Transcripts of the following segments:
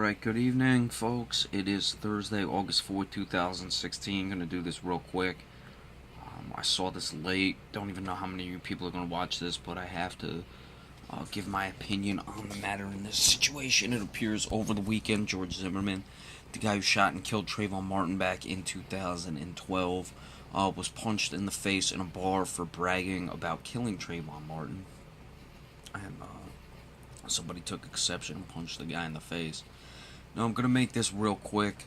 Alright, good evening, folks. It is Thursday, August 4th, 2016. Gonna do this real quick. I saw this late. Don't even know how many of you people are gonna watch this, but I have to give my opinion on the matter in this situation. It appears over the weekend, George Zimmerman, the guy who shot and killed Trayvon Martin back in 2012, was punched in the face in a bar for bragging about killing Trayvon Martin. And somebody took exception and punched the guy in the face. Now, I'm going to make this real quick.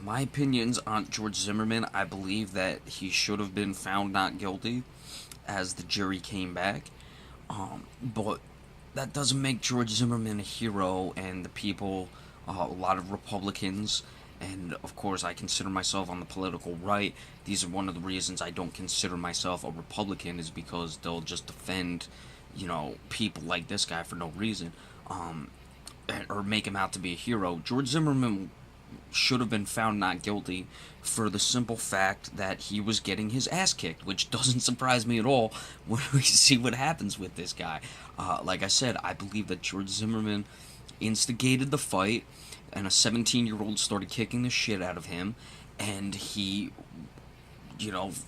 My opinions on George Zimmerman, I believe that he should have been found not guilty as the jury came back. But that doesn't make George Zimmerman a hero, and the people, a lot of Republicans, and of course I consider myself on the political right. These are one of the reasons I don't consider myself a Republican, is because they'll just defend, people like this guy for no reason. Or make him out to be a hero. George Zimmerman should have been found not guilty for the simple fact that he was getting his ass kicked, which doesn't surprise me at all when we see what happens with this guy. Like I said, I believe that George Zimmerman instigated the fight, and a 17-year-old started kicking the shit out of him, and he,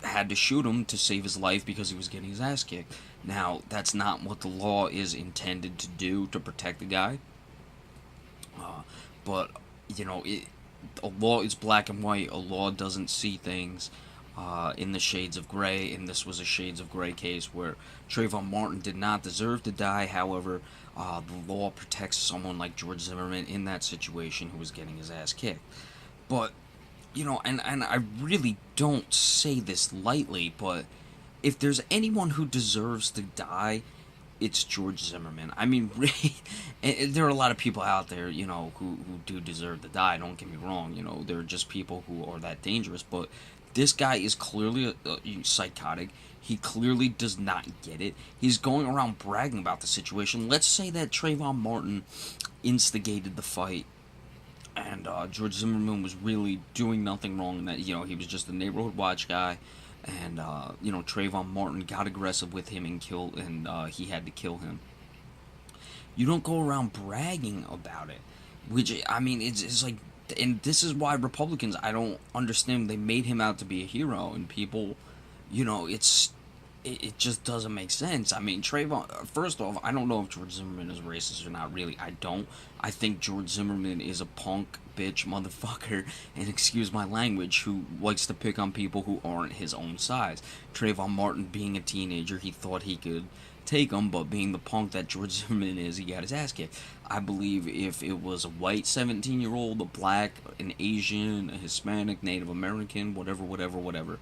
had to shoot him to save his life because he was getting his ass kicked. Now, that's not what the law is intended to do, to protect the guy. But, a law is black and white. A law doesn't see things in the shades of gray, and this was a shades of gray case where Trayvon Martin did not deserve to die. However, the law protects someone like George Zimmerman in that situation who was getting his ass kicked. But, and I really don't say this lightly, but if there's anyone who deserves to die, it's George Zimmerman. I mean, really, there are a lot of people out there, who do deserve to die. Don't get me wrong. There are just people who are that dangerous. But this guy is clearly psychotic. He clearly does not get it. He's going around bragging about the situation. Let's say that Trayvon Martin instigated the fight, and George Zimmerman was really doing nothing wrong, and that, he was just a neighborhood watch guy. And, Trayvon Martin got aggressive with him and he had to kill him. You don't go around bragging about it. Which, I mean, it's like, and this is why Republicans, I don't understand, they made him out to be a hero, and people, it just doesn't make sense. I mean, Trayvon, first off, I don't know if George Zimmerman is racist or not, really. I don't. I think George Zimmerman is a punk, bitch, motherfucker, and excuse my language, who likes to pick on people who aren't his own size. Trayvon Martin, being a teenager, he thought he could take him, but being the punk that George Zimmerman is, he got his ass kicked. I believe if it was a white 17-year-old, a black, an Asian, a Hispanic, Native American, whatever,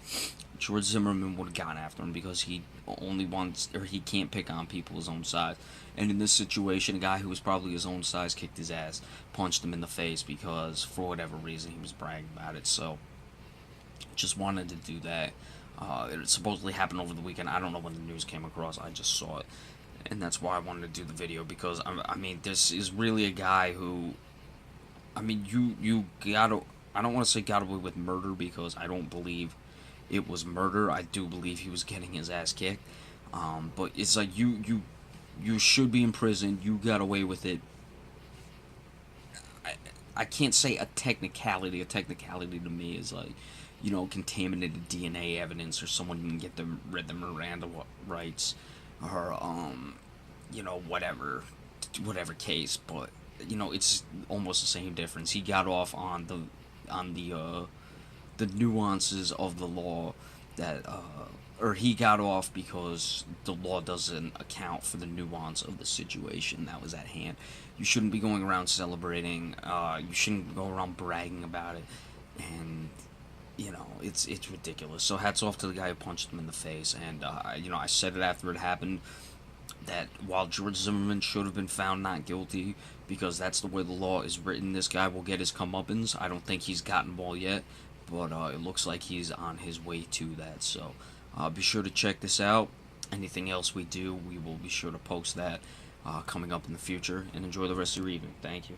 George Zimmerman would have gone after him, because he only wants, or he can't pick on people his own size. And in this situation, a guy who was probably his own size kicked his ass, punched him in the face because, for whatever reason, he was bragging about it. So, just wanted to do that. It supposedly happened over the weekend. I don't know when the news came across. I just saw it. And that's why I wanted to do the video, because, I mean, this is really a guy who, I mean, you gotta, I don't want to say got away with murder, because I don't believe it was murder. I do believe he was getting his ass kicked. But it's like, you should be in prison. You got away with it. I can't say a technicality. A technicality to me is like, contaminated DNA evidence, or someone can get them read the Miranda rights, or whatever case. But it's almost the same difference. He got off on the nuances of the law that or he got off because the law doesn't account for the nuance of the situation that was at hand. You shouldn't be going around celebrating. You shouldn't go around bragging about it, and it's ridiculous. So hats off to the guy who punched him in the face. And I said it after it happened, that while George Zimmerman should have been found not guilty, because that's the way the law is written, this guy will get his comeuppance. I don't think he's gotten ball yet, but it looks like he's on his way to that. So be sure to check this out. Anything else we do, we will be sure to post that coming up in the future. And enjoy the rest of your evening. Thank you.